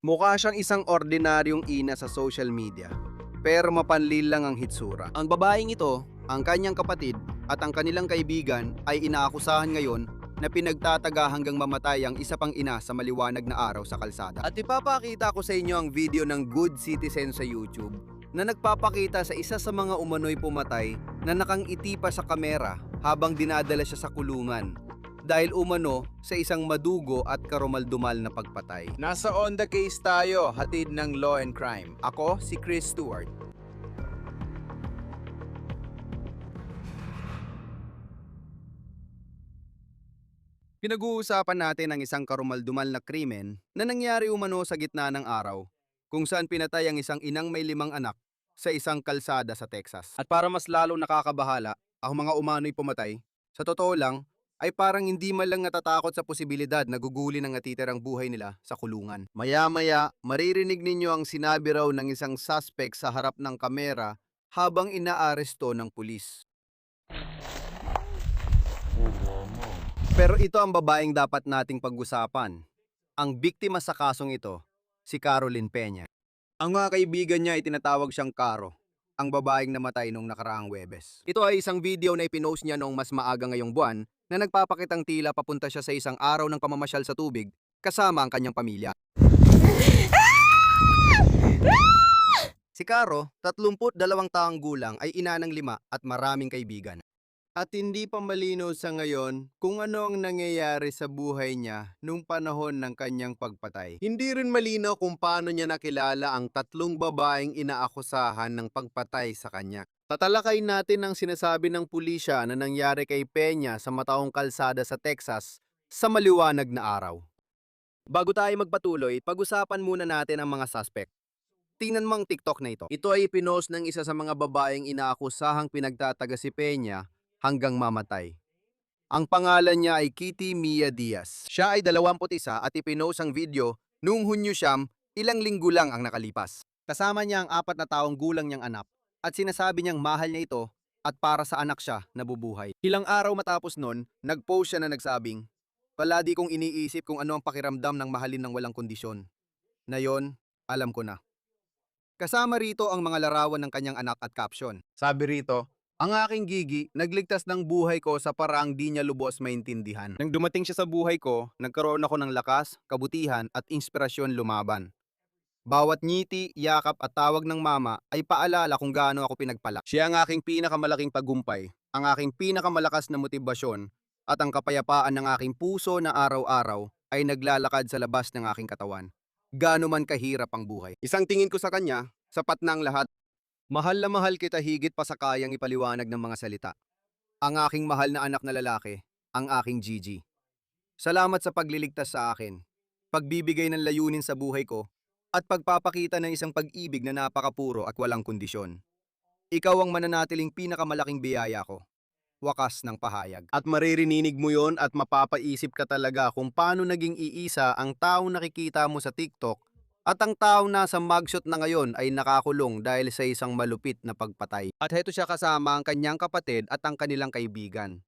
Mukha siyang isang ordinaryong ina sa social media, pero mapanlil lang ang hitsura. Ang babaeng ito, ang kanyang kapatid at ang kanilang kaibigan ay inaakusahan ngayon na pinagtataga hanggang mamatay ang isa pang ina sa maliwanag na araw sa kalsada. At ipapakita ko sa inyo ang video ng Good Citizen sa YouTube na nagpapakita sa isa sa mga umano'y pumatay na nakangiti pa sa kamera habang dinadala siya sa kulungan dahil umano sa isang madugo at karumaldumal na pagpatay. Nasa On The Case tayo, hatid ng Law and Crime. Ako si Chris Stewart. Pinag-uusapan natin ang isang karumaldumal na krimen na nangyari umano sa gitna ng araw, kung saan pinatay ang isang inang may 5 anak sa isang kalsada sa Texas. At para mas lalong nakakabahala, ang mga umano'y pumatay, sa totoo lang, ay parang hindi man lang natatakot sa posibilidad na gugulin ang natitirang buhay nila sa kulungan. Maya-maya, maririnig ninyo ang sinabi raw ng isang suspect sa harap ng kamera habang inaaresto ng pulis. Pero ito ang babaeng dapat nating pag-usapan. Ang biktima sa kasong ito, si Caroline Peña. Ang mga kaibigan niya ay tinatawag siyang Caro, ang babaeng namatay noong nakaraang Huwebes. Ito ay isang video na ipinost niya noong mas maaga ngayong buwan na nagpapakitang tila papunta siya sa isang araw ng pamamasyal sa tubig kasama ang kanyang pamilya. Si Caro, 32 taong gulang, ay ina ng 5 at maraming kaibigan. At hindi pa malinaw sa ngayon kung ano ang nangyayari sa buhay niya nung panahon ng kanyang pagpatay. Hindi rin malinaw kung paano niya nakilala ang 3 babaeng inaakusahan ng pagpatay sa kanya. Tatalakayin natin ang sinasabi ng pulisya na nangyari kay Peña sa mataong kalsada sa Texas sa maliwanag na araw. Bago tayo magpatuloy, pag-usapan muna natin ang mga suspect. Tingnan mo ang TikTok na ito. Ito ay pinost ng isa sa mga babaeng inaakusahang pinagtataga si Peña hanggang mamatay. Ang pangalan niya ay Kitty Mia Diaz. Siya ay 21 at ipinost ang video noong Hunyo 9, ilang linggo lang ang nakalipas. Kasama niya ang 4 na taong gulang niyang anak at sinasabi niyang mahal niya ito at para sa anak siya nabubuhay. Ilang araw matapos nun, nag-post siya na nagsabing, "Palagi kong iniisip kung ano ang pakiramdam ng mahalin ng walang kondisyon. Na yon, alam ko na." Kasama rito ang mga larawan ng kanyang anak at caption. Sabi rito, "Ang aking Gigi, nagligtas ng buhay ko sa paraang di niya lubos maintindihan. Nang dumating siya sa buhay ko, nagkaroon ako ng lakas, kabutihan at inspirasyon lumaban. Bawat ngiti, yakap at tawag ng mama ay paalala kung gaano ako pinagpala. Siya ang aking pinakamalaking tagumpay, ang aking pinakamalakas na motibasyon at ang kapayapaan ng aking puso na araw-araw ay naglalakad sa labas ng aking katawan. Gaano man kahirap ang buhay." Isang tingin ko sa kanya, sapat na ang lahat. Mahal na mahal kita higit pa sa kayang ipaliwanag ng mga salita. Ang aking mahal na anak na lalaki, ang aking Gigi. Salamat sa pagliligtas sa akin, pagbibigay ng layunin sa buhay ko, at pagpapakita ng isang pag-ibig na napakapuro at walang kondisyon. Ikaw ang mananatiling pinakamalaking biyaya ko. Wakas ng pahayag. At maririnig mo yon at mapapaisip ka talaga kung paano naging iisa ang taong nakikita mo sa TikTok at ang taong nasa mugshot na ngayon ay nakakulong dahil sa isang malupit na pagpatay. At heto siya kasama ang kanyang kapatid at ang kanilang kaibigan.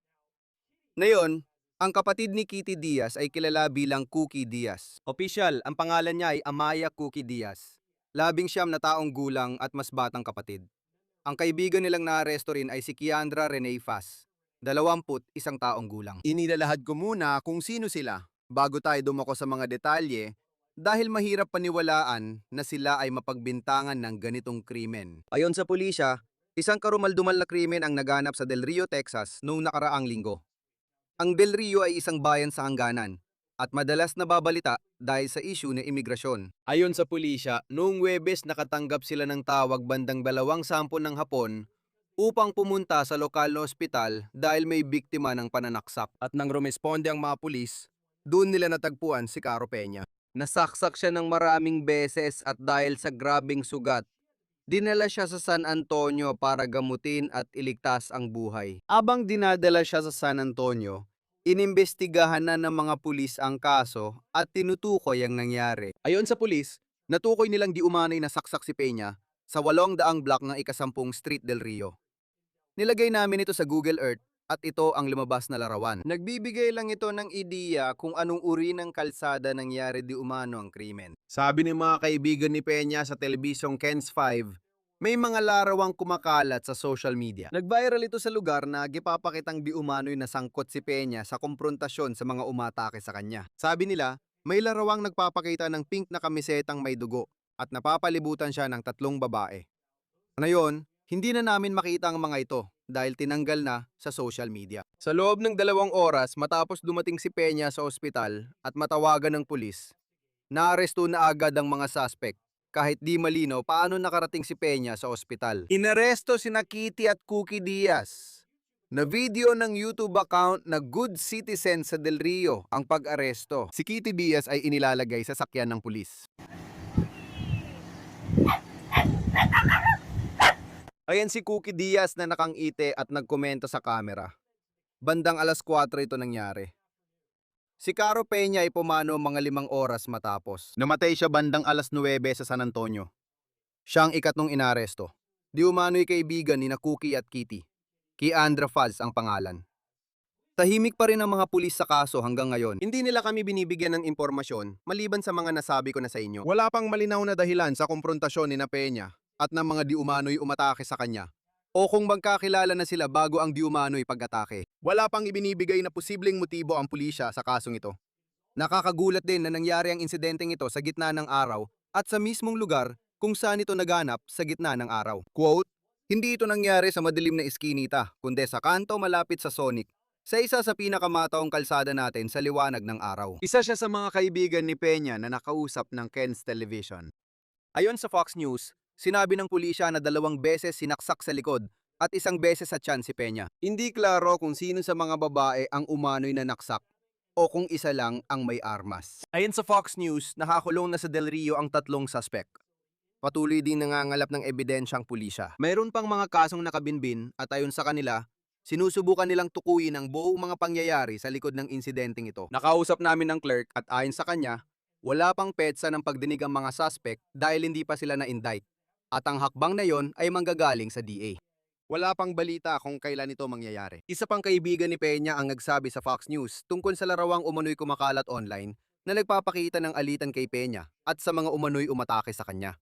Ngayon, ang kapatid ni Kitty Diaz ay kilala bilang Cookie Diaz. Opisyal, ang pangalan niya ay Amaya Cookie Diaz. 11 na taong gulang at mas batang kapatid. Ang kaibigan nilang naaresto rin ay si Kiandra Renee Faz, 21 taong gulang. Inilalahad ko muna kung sino sila bago tayo dumako sa mga detalye dahil mahirap paniwalaan na sila ay mapagbintangan ng ganitong krimen. Ayon sa pulisya, isang karumaldumal na krimen ang naganap sa Del Rio, Texas noong nakaraang linggo. Ang Del Rio ay isang bayan sa hangganan at madalas nababalita dahil sa issue ng imigrasyon. Ayon sa pulisya, noong Huwebes nakatanggap sila ng tawag bandang 2:10 ng hapon upang pumunta sa lokal na ospital dahil may biktima ng pananaksak. At nang rumesponde ang mga pulis, doon nila natagpuan si Caro Peña. Nasaksak siya ng maraming beses at dahil sa grabing sugat, dinala siya sa San Antonio para gamutin at iligtas ang buhay. Abang dinadala siya sa San Antonio, inimbestigahan na ng mga pulis ang kaso at tinutukoy ang nangyari. Ayon sa pulis, natukoy nilang di umanay na saksak si Peña sa 800 block ng ika-10 Street del Rio. Nilagay namin ito sa Google Earth At ito ang lumabas na larawan. Nagbibigay lang ito ng ideya kung anong uri ng kalsada nangyari di umano ang krimen. Sabi ng mga kaibigan ni Peña sa telebisyong Ken's 5, may mga larawang kumakalat sa social media. Nag-viral ito sa lugar na gipapakitang di umano'y nasangkot si Peña sa komprontasyon sa mga umatake sa kanya. Sabi nila, may larawang nagpapakita ng pink na kamisetang may dugo at napapalibutan siya ng 3 babae. Ngayon, hindi na namin makita ang mga ito dahil tinanggal na sa social media. Sa loob ng 2 oras matapos dumating si Peña sa ospital at matawagan ng pulis, naaresto na agad ang mga suspect kahit di malinaw paano nakarating si Peña sa ospital. Inaresto sina Kitty at Cookie Diaz. Na video ng YouTube account na Good Citizen sa Del Rio ang pag-aresto. Si Kitty Diaz ay inilalagay sa sakyan ng pulis. Ayan si Cookie Diaz na nakangiti at nagkomento sa camera. Bandang alas 4 ito nangyari. Si Caro Peña ay pumano mga 5 oras matapos. Namatay siya bandang alas 9 sa San Antonio. Siya ang ikatlong inaresto. Di umano'y kaibigan ni na Cookie at Kitty. Kiandra Faz ang pangalan. Tahimik pa rin ang mga pulis sa kaso hanggang ngayon. Hindi nila kami binibigyan ng impormasyon maliban sa mga nasabi ko na sa inyo. Wala pang malinaw na dahilan sa komprontasyon ni na Peña at ng mga di umano'y umatake sa kanya. O kung magkakilala na sila bago ang di umano'y pag-atake. Wala pang ibinibigay na posibleng motibo ang pulisya sa kasong ito. Nakakagulat din na nangyari ang insidenteng ito sa gitna ng araw at sa mismong lugar kung saan ito naganap sa gitna ng araw. Quote, hindi ito nangyari sa madilim na iskinita, kundi sa kanto malapit sa Sonic, sa isa sa pinakamataong kalsada natin sa liwanag ng araw. Isa siya sa mga kaibigan ni Peña na nakausap ng Ken's Television. Ayon sa Fox News, sinabi ng pulisya na 2 beses sinaksak sa likod at 1 beses sa tiyan si Peña. Hindi klaro kung sino sa mga babae ang umano'y nanaksak o kung isa lang ang may armas. Ayon sa Fox News, nakakulong na sa Del Rio ang 3 suspect. Patuloy din nangangalap ng ebidensyang pulisya. Mayroon pang mga kasong nakabinbin at ayon sa kanila, sinusubukan nilang tukuyin ang buong mga pangyayari sa likod ng insidenteng ito. Nakausap namin ng clerk at ayon sa kanya, wala pang petsa ng pagdinig ang mga suspect dahil hindi pa sila na-indict. At ang hakbang na yon ay manggagaling sa DA. Wala pang balita kung kailan ito mangyayari. Isa pang kaibigan ni Peña ang nagsabi sa Fox News tungkol sa larawang umano'y kumakalat online na nagpapakita ng alitan kay Peña at sa mga umano'y umatake sa kanya.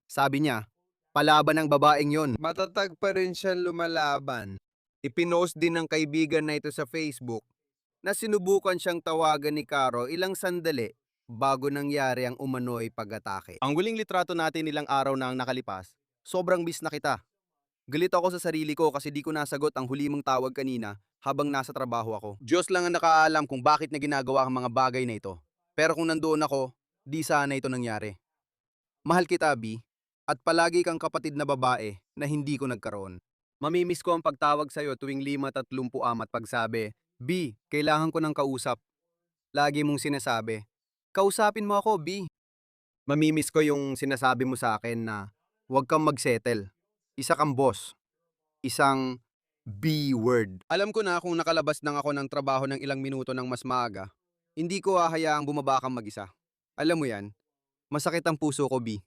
Sabi niya, palaban ng babaeng yon. Matatag pa rin siyang lumalaban. Ipinost din ng kaibigan na ito sa Facebook na sinubukan siyang tawagan ni Caro ilang sandali bago nangyari ang umano'y pag-atake. Ang huling litrato natin ilang araw na ang nakalipas, sobrang miss na kita. Galit ako sa sarili ko kasi di ko nasagot ang huli mong tawag kanina habang nasa trabaho ako. Diyos lang ang nakaalam kung bakit na ginagawa ang mga bagay na ito. Pero kung nandoon ako, di sana ito nangyari. Mahal kita, B. At palagi kang kapatid na babae na hindi ko nagkaroon. Mamimiss ko ang pagtawag sa'yo tuwing 5:30 at pagsabi, B, kailangan ko ng kausap. Lagi mong sinasabi, kausapin mo ako, B. Mamimiss ko yung sinasabi mo sa akin na huwag kang magsettle. Isa kang boss. Isang B-word. Alam ko na kung nakalabas lang ako ng trabaho ng ilang minuto ng mas maaga, hindi ko hahayaang bumaba kang mag-isa. Alam mo yan, masakit ang puso ko, B.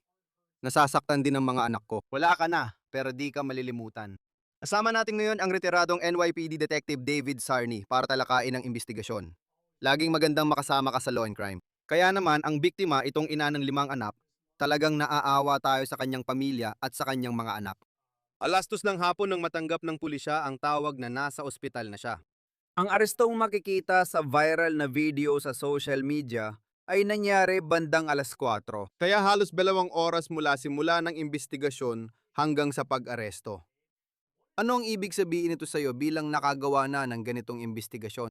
Nasasaktan din ang mga anak ko. Wala ka na, pero di ka malilimutan. Kasama natin ngayon ang retiradong NYPD Detective David Sarni para talakayin ang investigasyon. Laging magandang makasama ka sa Law and Crime. Kaya naman, ang biktima, itong ina ng 5 anak, talagang naaawa tayo sa kanyang pamilya at sa kanyang mga anak. Alas 2 ng hapon nang matanggap ng pulisya ang tawag na nasa ospital na siya. Ang arestong makikita sa viral na video sa social media ay nangyari bandang alas 4. Kaya halos 2 oras mula simula ng investigasyon hanggang sa pag-aresto. Ano ang ibig sabihin nito sa iyo bilang nakagawa na ng ganitong investigasyon?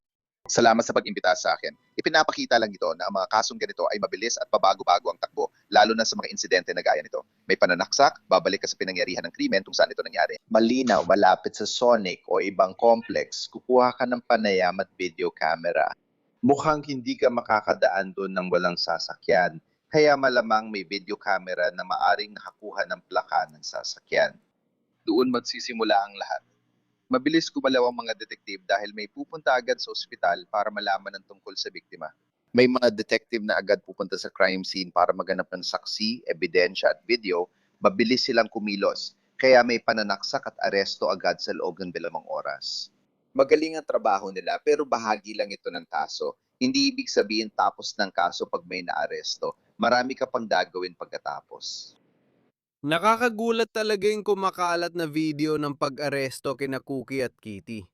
Salamat sa pag-imbita sa akin. Ipinapakita lang ito na ang mga kasong ganito ay mabilis at pabago-bago ang takbo, lalo na sa mga insidente na gaya nito. May pananaksak, babalik ka sa pinangyarihan ng krimen kung saan ito nangyari. Malinaw, malapit sa Sonic o ibang complex, kukuha ka ng panayam at video camera. Mukhang hindi ka makakadaan doon ng walang sasakyan, kaya malamang may video camera na maaring nakakuha ng plaka ng sasakyan. Doon magsisimula ang lahat. Mabilis gumalaw ang mga detective dahil may pupunta agad sa ospital para malaman ng tungkol sa biktima. May mga detective na agad pupunta sa crime scene para maganap ng saksi, ebidensya at video. Mabilis silang kumilos, kaya may pananaksak at aresto agad sa loob ng 2 oras. Magaling ang trabaho nila pero bahagi lang ito ng kaso. Hindi ibig sabihin tapos ng kaso pag may naaresto. Marami ka pang gagawin pagkatapos. Nakakagulat talaga yung kumakalat na video ng pag-aresto kina Cookie at Kitty.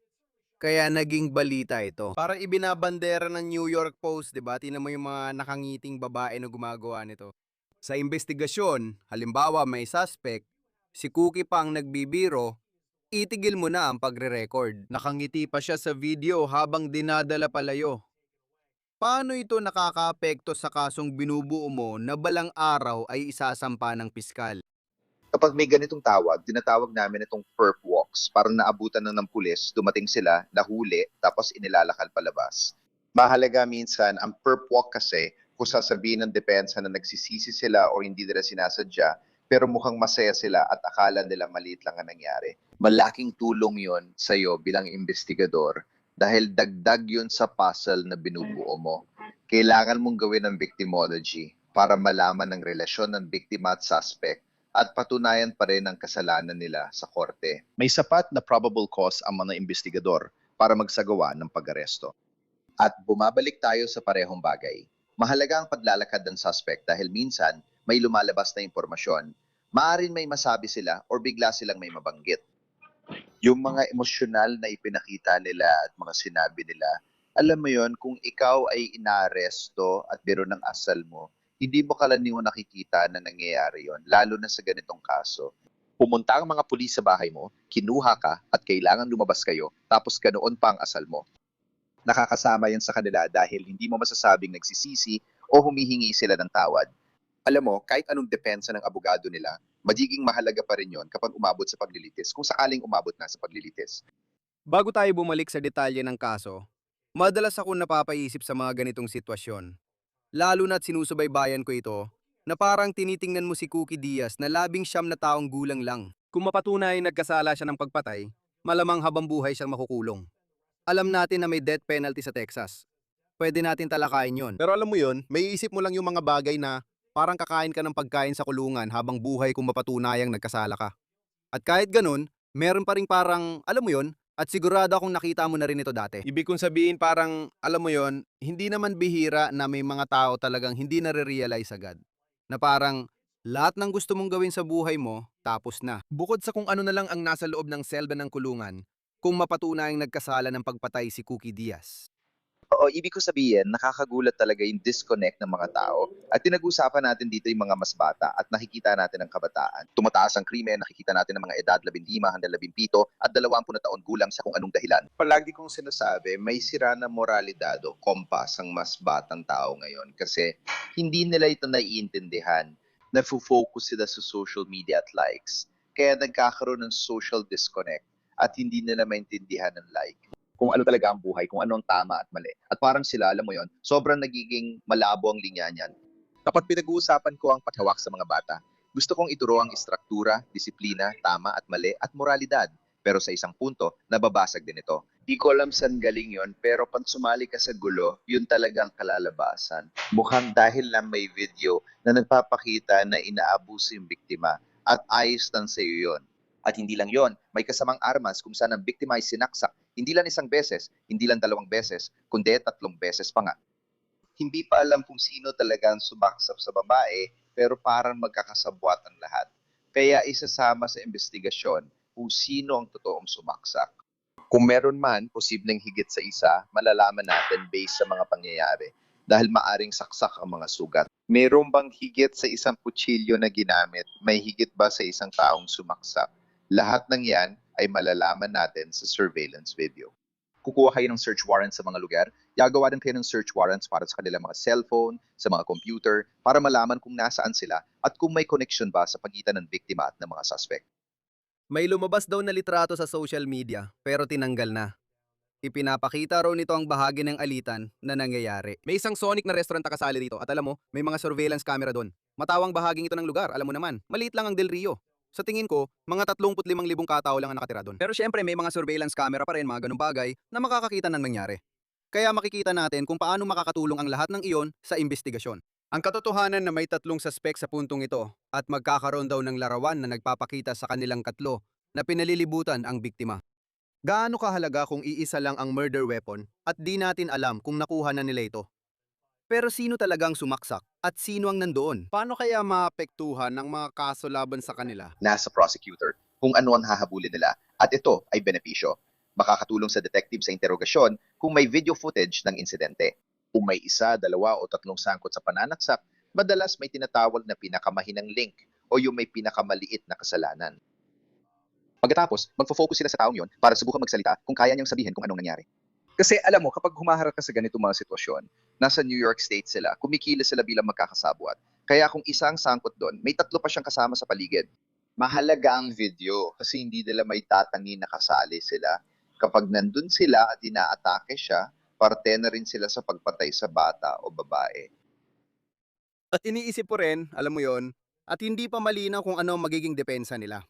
Kaya naging balita ito. Parang ibinabandera ng New York Post, di ba? Tingnan mo yung mga nakangiting babae na gumagawa nito. Sa investigasyon, halimbawa may suspect, si Cookie pa ang nagbibiro, itigil mo na ang pagre-record. Nakangiti pa siya sa video habang dinadala palayo. Paano ito nakakaapekto sa kasong binubuo mo na balang araw ay isasampa ng piskal? Kapag may ganitong tawag, tinatawag namin itong perp walks. Parang naabutan na ng pulis, dumating sila, nahuli, tapos inilalakal palabas. Mahalaga minsan, ang perp walk kasi, kung sasabihin ng depensa na nagsisisi sila o hindi nila sinasadya, pero mukhang masaya sila at akala nila maliit lang ang nangyari. Malaking tulong yon sa iyo bilang investigador dahil dagdag yon sa puzzle na binubuo mo. Kailangan mong gawin ang victimology para malaman ang relasyon ng biktima at suspect at patunayan pa rin ang kasalanan nila sa korte. May sapat na probable cause ang mga investigador para magsagawa ng pag-aresto. At bumabalik tayo sa parehong bagay. Mahalaga ang paglalakad ng suspect dahil minsan may lumalabas na impormasyon. Maaring may masabi sila o bigla silang may mabanggit. Yung mga emosyonal na ipinakita nila at mga sinabi nila, alam mo yon, kung ikaw ay inaaresto at biro ng asal mo, hindi mo kalaniwang nakikita na nangyayari yon, lalo na sa ganitong kaso. Pumunta ang mga pulis sa bahay mo, kinuha ka at kailangan lumabas kayo, tapos ganoon pa ang asal mo. Nakakasama yan sa kanila dahil hindi mo masasabing nagsisisi o humihingi sila ng tawad. Alam mo, kahit anong depensa ng abogado nila, magiging mahalaga pa rin yon kapag umabot sa paglilitis, kung sakaling umabot na sa paglilitis. Bago tayo bumalik sa detalye ng kaso, madalas akong napapaisip sa mga ganitong sitwasyon. Lalo na't sinusubaybayan ko ito, na parang tinitingnan mo si Cookie Diaz na 19 na taong gulang lang. Kung mapatunay nagkasala siya ng pagpatay, malamang habang buhay siyang makukulong. Alam natin na may death penalty sa Texas. Pwede natin talakayin yon. Pero alam mo yon, may isip mo lang yung mga bagay na parang kakain ka ng pagkain sa kulungan habang buhay kung mapatunayang nagkasala ka. At kahit ganun, meron pa ring parang, alam mo yon, at sigurado akong nakita mo na rin ito dati. Ibig kong sabihin parang, alam mo yon, hindi naman bihira na may mga tao talagang hindi nare-realize agad. Na parang, lahat ng gusto mong gawin sa buhay mo, tapos na. Bukod sa kung ano na lang ang nasa loob ng selda ng kulungan, kung mapatunayang nagkasala ng pagpatay si Cookie Diaz. Oo, ibig ko sabihin, nakakagulat talaga yung disconnect ng mga tao. At pinag-usapan natin dito yung mga mas bata at nakikita natin ang kabataan. Tumataas ang krimen, nakikita natin ang mga edad 15 hanggang 17 at 20 na taon gulang sa kung anong dahilan. Palagi kong sinasabi, may sira na moralidad o kompas ang mas batang tao ngayon kasi hindi nila ito naiintindihan. Nafo-focus sila sa social media at likes. Kaya nagkakaroon ng social disconnect at hindi nila maintindihan ng like kung ano talaga ang buhay, kung ano ang tama at mali. At parang sila, alam mo yon, sobrang nagiging malabo ang linya niyan. Kapag pinag-uusapan ko ang paghawak sa mga bata, gusto kong ituro ang istruktura, disiplina, tama at mali at moralidad. Pero sa isang punto, nababasag din ito. Di ko alam saan galing yon, pero pag sumali ka sa gulo, yun talagang kalalabasan. Mukhang dahil lang may video na nagpapakita na inaabuso yung biktima at ayos lang sa iyo yon. At hindi lang yon, may kasamang armas kung saan ang biktima ay sinaksak, hindi lang isang beses, hindi lang 2 beses, kundi 3 beses pa nga. Hindi pa alam kung sino talaga ang sumaksap sa babae, pero parang magkakasabwat ang lahat. Kaya isasama sa investigasyon kung sino ang totoong sumaksak. Kung meron man, posibleng higit sa isa, malalaman natin based sa mga pangyayari dahil maaring saksak ang mga sugat. Meron bang higit sa isang kutsilyo na ginamit? May higit ba sa isang taong sumaksak? Lahat ng yan ay malalaman natin sa surveillance video. Kukuha kayo ng search warrant sa mga lugar, gagawa din kayo ng search warrants para sa kanilang mga cellphone, sa mga computer, para malaman kung nasaan sila at kung may connection ba sa pagitan ng biktima at ng mga suspect. May lumabas daw na litrato sa social media, pero tinanggal na. Ipinapakita raw nito ang bahagi ng alitan na nangyayari. May isang Sonic na restaurant na kasali dito at alam mo, may mga surveillance camera doon. Matawang bahaging ito ng lugar, alam mo naman, maliit lang ang Del Rio. Sa tingin ko, mga 35,000 katao lang ang nakatira doon. Pero syempre may mga surveillance camera pa rin, mga ganung bagay, na makakakita ng nangyari. Kaya makikita natin kung paano makakatulong ang lahat ng iyon sa investigasyon. Ang katotohanan na may 3 suspect sa puntong ito at magkakaroon daw ng larawan na nagpapakita sa kanilang 3 na pinalilibutan ang biktima. Gaano kahalaga kung iisa lang ang murder weapon at di natin alam kung nakuha na nila ito? Pero sino talagang sumaksak at sino ang nandoon? Paano kaya maapektuhan ng mga kaso laban sa kanila? Nasa prosecutor kung ano ang hahabulin nila at ito ay benepisyo. Makakatulong sa detective sa interogasyon kung may video footage ng insidente. Kung may isa, dalawa o tatlong sangkot sa pananaksak, madalas may tinatawag na pinakamahinang link o yung may pinakamaliit na kasalanan. Pagkatapos, magfo-focus sila sa taong yon para subukan magsalita kung kaya niyang sabihin kung anong nangyari. Kasi alam mo, kapag humaharap ka sa ganitong mga sitwasyon, nasa New York State sila, kumikilos sila bilang magkakasabwat. Kaya kung isang sangkot doon, may tatlo pa siyang kasama sa paligid. Mahalaga ang video kasi hindi nila may tatangin na kasali sila. Kapag nandun sila at inaatake siya, parte na rin sila sa pagpatay sa bata o babae. At iniisip ko rin, alam mo yon, at hindi pa malinaw kung ano ang magiging depensa nila.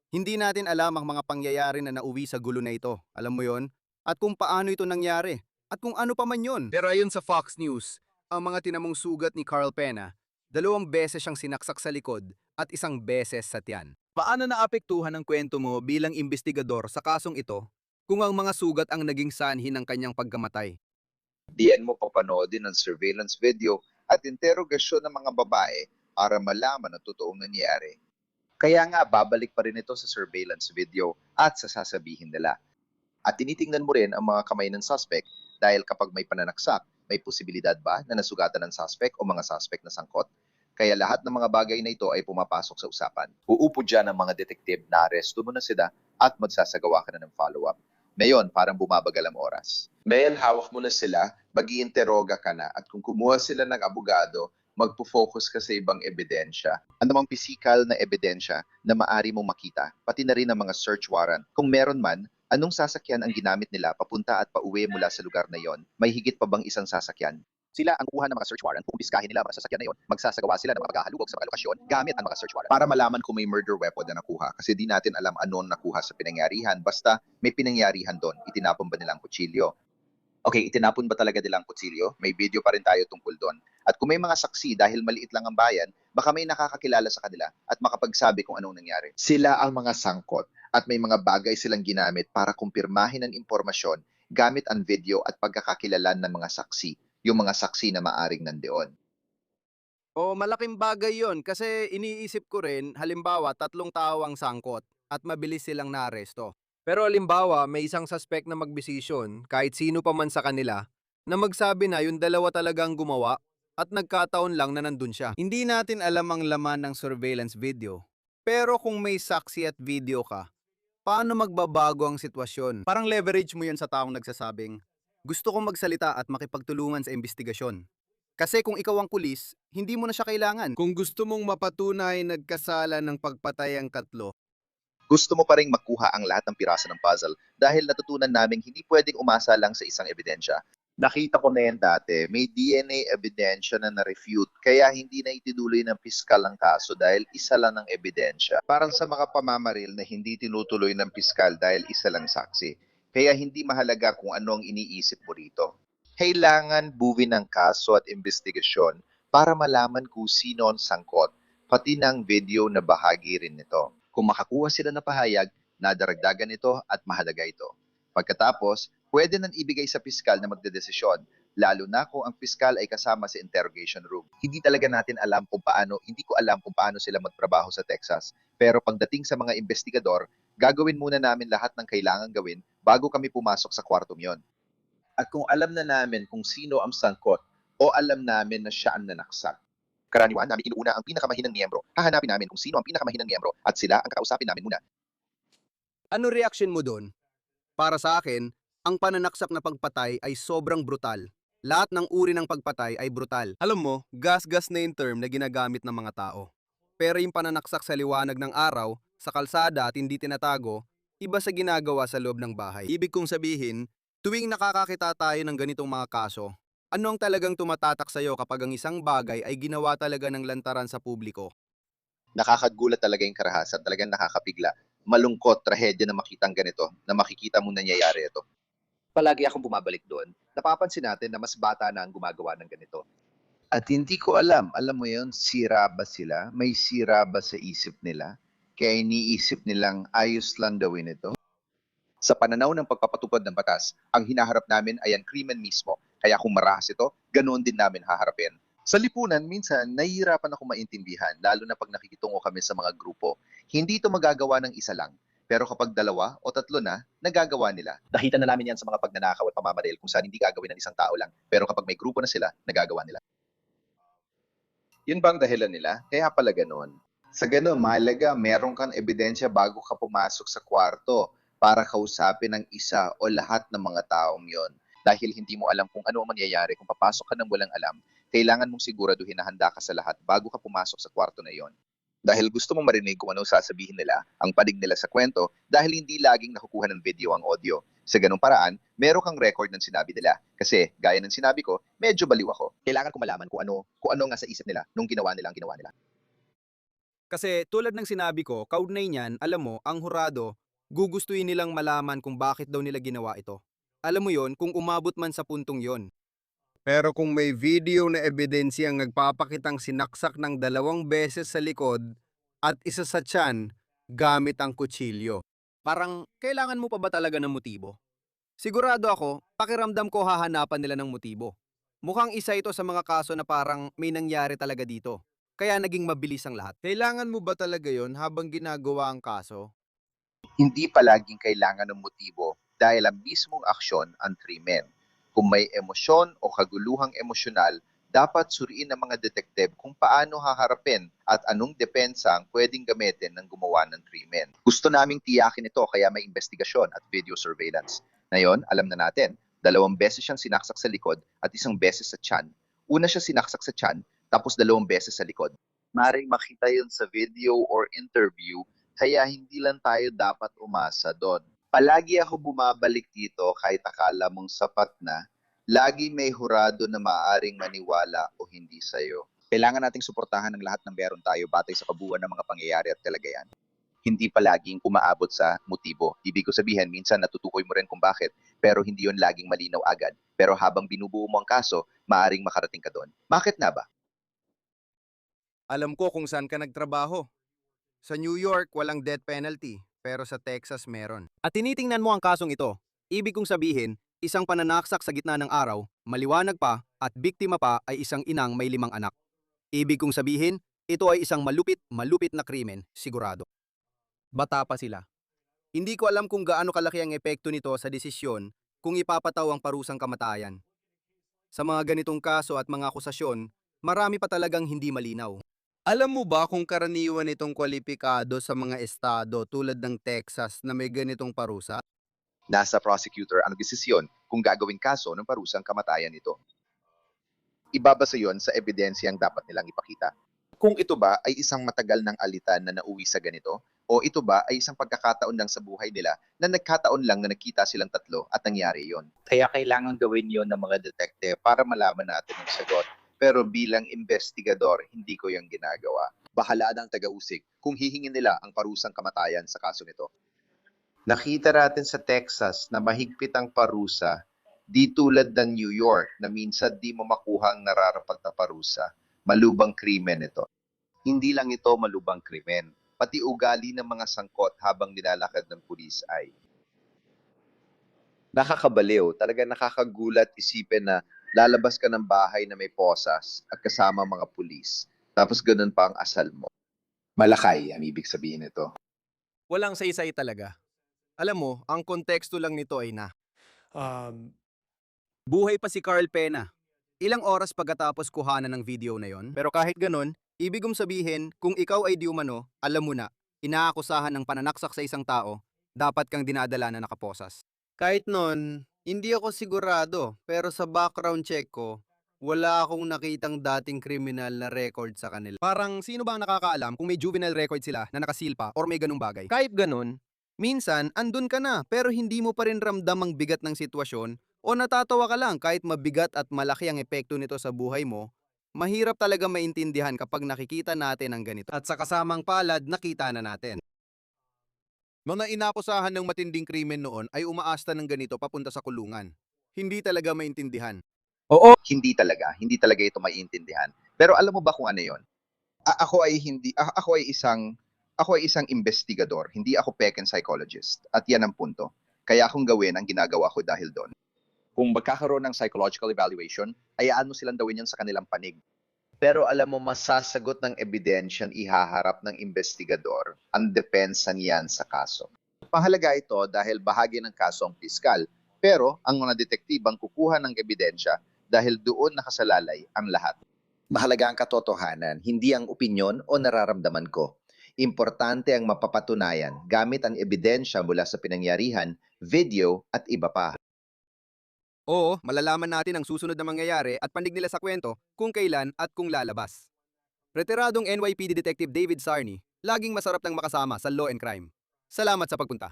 Hindi natin alam ang mga pangyayari na nauwi sa gulo na ito, alam mo yon, at kung paano ito nangyari, at kung ano pa man yon. Pero ayon sa Fox News, ang mga tinamong sugat ni Carl Pena, 2 beses siyang sinaksak sa likod at 1 beses sa tiyan. Paano naapektuhan ang kwento mo bilang investigador sa kasong ito kung ang mga sugat ang naging sanhi ng kanyang pagkamatay? Diyan mo papanoodin ang surveillance video at interogasyon ng mga babae para malaman ang totoong nangyari. Kaya nga, babalik pa rin ito sa surveillance video at sa sasabihin nila. At tinitingnan mo rin ang mga kamay ng suspect dahil kapag may pananaksak, may posibilidad ba na nasugatan ng suspect o mga suspect na sangkot? Kaya lahat ng mga bagay na ito ay pumapasok sa usapan. Uupo dyan ang mga detective na aresto mo na sila at magsasagawa ka na ng follow-up. Ngayon, parang bumabagal ang oras. Ngayon, hawak mo na sila, mag-iinteroga ka na at kung kumuha sila ng abogado, magpo-focus ka sa ibang ebidensya. Anumang physical na ebidensya na maari mong makita, pati na rin ang mga search warrant. Kung meron man, anong sasakyan ang ginamit nila papunta at pauwi mula sa lugar na yon? May higit pa bang isang sasakyan? Sila ang kukuha ng mga search warrant, kumpiskahin nila ang mga sasakyan na yon, magsasagawa sila ng mga paghahalugog sa mga lokasyon gamit ang mga search warrant para malaman kung may murder weapon na nakuha kasi di natin alam ano ang nakuha sa pinangyarihan basta may pinangyarihan doon, itinapon ba nilang kutsilyo? Okay, itinapon ba talaga nilang kutsilyo? May video pa rin tayo tungkol doon. At kung may mga saksi dahil maliit lang ang bayan, baka may nakakakilala sa kanila at makapagsabi kung anong nangyari. Sila ang mga sangkot at may mga bagay silang ginamit para kumpirmahin ang impormasyon gamit ang video at pagkakakilalan ng mga saksi, yung mga saksi na maaring nandoon. O malaking bagay yon kasi iniisip ko rin, halimbawa 3 tao ang sangkot at mabilis silang naaresto. Pero halimbawa may isang suspect na magbisisyon, kahit sino pa man sa kanila, na magsabi na yung dalawa talagang gumawa at nagkataon lang na nandun siya. Hindi natin alam ang laman ng surveillance video. Pero kung may saksi at video ka, paano magbabago ang sitwasyon? Parang leverage mo yan sa taong nagsasabing, gusto kong magsalita at makipagtulungan sa investigasyon. Kasi kung ikaw ang pulis, hindi mo na siya kailangan. Kung gusto mong mapatunay nagkasala ng pagpatay ang 3, Gusto mo pa rin makuha ang lahat ng piraso ng puzzle dahil natutunan naming hindi pwedeng umasa lang sa isang ebidensya. Nakita ko na yan dati, may DNA ebidensya na na-refute kaya hindi na itinuloy ng piskal ang kaso dahil isa lang ang ebidensya. Parang sa mga pamamaril na hindi tinutuloy ng piskal dahil isa lang saksi. Kaya hindi mahalaga kung ano ang iniisip mo rito. Kailangan buwin ng kaso at investigasyon para malaman kung sino ang sangkot, pati ng video na bahagi rin nito. Kung makakuha sila ng pahayag, nadaragdagan ito at mahalaga ito. Pagkatapos, pwede nang ibigay sa piskal na magdedesisyon, lalo na kung ang piskal ay kasama sa interrogation room. Hindi talaga natin alam kung paano, hindi ko alam kung paano sila magtrabaho sa Texas. Pero pagdating sa mga investigador, gagawin muna namin lahat ng kailangan gawin bago kami pumasok sa kwartong yon. At kung alam na namin kung sino ang sangkot o alam namin na siya ang nanaksak, karaniwan namin inuuna ang pinakamahinang miyembro. Hahanapin namin kung sino ang pinakamahinang miyembro at sila ang kakausapin namin muna. ano reaction mo doon? Para sa akin, ang pananaksak na pagpatay ay sobrang brutal. Lahat ng uri ng pagpatay ay brutal. Alam mo, gas-gas na yung term na ginagamit ng mga tao. Pero yung pananaksak sa liwanag ng araw, sa kalsada at hindi tinatago, iba sa ginagawa sa loob ng bahay. Ibig kong sabihin, tuwing nakakakita tayo ng ganitong mga kaso, ano ang talagang tumatatak sa'yo kapag ang isang bagay ay ginawa talaga ng lantaran sa publiko? Nakakagulat talaga yung karahasan, talagang nakakapigla. Malungkot, trahedya na makitang ganito, na makikita mo nangyayari ito. Palagi akong bumabalik doon. Napapansin natin na mas bata na ang gumagawa ng ganito. At hindi ko alam mo yun, sira ba sila? May sira ba sa isip nila? Kaya iniisip nilang ayos lang gawin ito? Sa pananaw ng pagpapatupad ng batas, ang hinaharap namin ay ang krimen mismo. Kaya kung marahas ito, ganoon din namin haharapin. Sa lipunan, minsan, nahihirapan ako maintindihan, lalo na pag nakikitungo kami sa mga grupo. Hindi ito magagawa ng isa lang. Pero kapag dalawa o tatlo na, nagagawa nila. Nakita na namin yan sa mga pagnanakaw at pamamaril kung saan hindi gagawin ng isang tao lang. Pero kapag may grupo na sila, nagagawa nila. Yun bang dahilan nila? Kaya pala ganun. Sa ganun, mahalaga, meron kang ebidensya bago ka pumasok sa kwarto para kausapin ng isa o lahat ng mga taong yon. Dahil hindi mo alam kung ano ang mangyayari kung papasok ka ng walang alam, kailangan mong siguraduhin na handa ka sa lahat bago ka pumasok sa kwarto na yon. Dahil gusto mong marinig kung ano sasabihin nila, ang panig nila sa kwento, dahil hindi laging nakukuha ng video ang audio. Sa ganung paraan, meron kang record ng sinabi nila. Kasi, gaya ng sinabi ko, medyo baliw ako. Kailangan ko malaman kung ano nga sa isip nila nung ginawa nila ang ginawa nila. Kasi tulad ng sinabi ko, kaugnay niyan, alam mo, ang hurado, gugustuhin nilang malaman kung bakit daw nila ginawa ito. Alam mo yon kung umabot man sa puntong yon. Pero kung may video na ebidensyang nagpapakitang sinaksak ng 2 beses sa likod at isa sa tiyan gamit ang kutsilyo, parang kailangan mo pa ba talaga ng motibo? Sigurado ako, pakiramdam ko hahanapan nila ng motibo. Mukhang isa ito sa mga kaso na parang may nangyari talaga dito. Kaya naging mabilis ang lahat. Kailangan mo ba talaga yon habang ginagawa ang kaso? Hindi palaging kailangan ng motibo dahil ang mismong aksyon ang krimen. Kung may emosyon o kaguluhang emosyonal, dapat suriin ng mga detektive kung paano haharapin at anong depensa ang pwedeng gamitin ng gumawa ng krimen. Gusto naming tiyakin ito kaya may investigasyon at video surveillance. Ngayon, alam na natin, 2 beses siyang sinaksak sa likod at 1 beses sa tiyan. Una siya sinaksak sa tiyan, tapos 2 beses sa likod. Maring makita yun sa video or interview, kaya hindi lang tayo dapat umasa doon. Palagi ako bumabalik dito kahit akala mong sapat na, lagi may hurado na maaaring maniwala o hindi sa'yo. Kailangan nating suportahan ang lahat ng meron tayo batay sa kabuuan ng mga pangyayari at kalagayan. Hindi palaging umaabot sa motibo. Ibig ko sabihin, minsan natutukoy mo rin kung bakit, pero hindi yon laging malinaw agad. Pero habang binubuo mo ang kaso, maaaring makarating ka doon. Bakit na ba? Alam ko kung saan ka nagtrabaho. Sa New York, walang death penalty, pero sa Texas meron. At tinitingnan mo ang kasong ito. Ibig kong sabihin, isang pananaksak sa gitna ng araw, maliwanag pa, at biktima pa ay isang inang may 5 anak. Ibig kong sabihin, ito ay isang malupit na krimen, sigurado. Bata pa sila. Hindi ko alam kung gaano kalaki ang epekto nito sa desisyon kung ipapataw ang parusang kamatayan. Sa mga ganitong kaso at mga akusasyon, marami pa talagang hindi malinaw. Alam mo ba kung karaniwan itong kwalipikado sa mga estado tulad ng Texas na may ganitong parusa? Nasa prosecutor ang desisyon kung gagawing kaso ng parusang kamatayan nito. Ibabasa yon sa ebidensyang dapat nilang ipakita. Kung ito ba ay isang matagal ng alitan na nauwi sa ganito, o ito ba ay isang pagkakataon lang sa buhay nila na nagkataon lang na nagkita silang tatlo at nangyari yon. Kaya kailangan gawin yon ng mga detective para malaman natin ang sagot. Pero bilang investigador, hindi ko yung ginagawa. Bahala ng taga-usig kung hihingin nila ang parusang kamatayan sa kaso nito. Nakita natin sa Texas na mahigpit ang parusa, di tulad ng New York na minsan di mo makuha ang nararapat na parusa. Malubang krimen ito. Hindi lang ito malubang krimen, pati ugali ng mga sangkot habang nilalakad ng pulis ay nakakabaliw, talaga nakakagulat isipin na lalabas ka ng bahay na may posas at kasama mga pulis, tapos ganun pa ang asal mo. Malakay ang ibig sabihin nito. Walang saysay talaga. Alam mo, ang konteksto lang nito ay na. Buhay pa si Carl Pena. Ilang oras pagkatapos kuhanan ng video na yon. Pero kahit ganun, ibig kong sabihin, kung ikaw ay di umano, alam mo na, inaakusahan ng pananaksak sa isang tao, dapat kang dinadala na nakaposas. Kahit nun, hindi ako sigurado, pero sa background check ko, wala akong nakitang dating kriminal na record sa kanila. Parang sino ba ang nakakaalam kung may juvenile record sila na nakasil pa or may ganung bagay? Kahit ganun, minsan andun ka na pero hindi mo pa rin ramdam ang bigat ng sitwasyon o natatawa ka lang kahit mabigat at malaki ang epekto nito sa buhay mo. Mahirap talaga maintindihan kapag nakikita natin ang ganito. At sa kasamang palad, nakita na natin. Mga inakusahan ng matinding krimen noon ay umaasta ng ganito papunta sa kulungan. Hindi talaga maintindihan. Hindi talaga ito maiintindihan. Pero alam mo ba kung ano 'yon? Ako ay isang investigador, hindi ako peken psychologist. At 'yan ang punto. Kaya kung gawin ang ginagawa ko dahil doon. Kung magkakaroon ng psychological evaluation, hayaan mo silang gawin yan sa kanilang panig. Pero alam mo, masasagot ng ebidensyang ihaharap ng investigador ang depensa niyan sa kaso. Pahalaga ito dahil bahagi ng kaso ang piskal, pero ang mga detektibang kukuha ng ebidensya dahil doon nakasalalay ang lahat. Mahalaga ang katotohanan, hindi ang opinyon o nararamdaman ko. Importante ang mapapatunayan gamit ang ebidensya mula sa pinangyarihan, video at iba pa. Oo, malalaman natin ang susunod na mangyayari at pandig nila sa kwento kung kailan at kung lalabas. Retiradong NYPD Detective David Sarney, laging masarap ng makasama sa Law and Crime. Salamat sa pagpunta.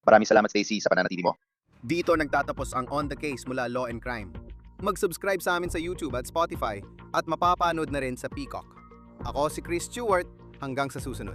Maraming salamat, Stacy, sa pananatili mo. Dito nagtatapos ang On the Case mula Law and Crime. Mag-subscribe sa amin sa YouTube at Spotify at mapapanood na rin sa Peacock. Ako si Chris Stewart, hanggang sa susunod.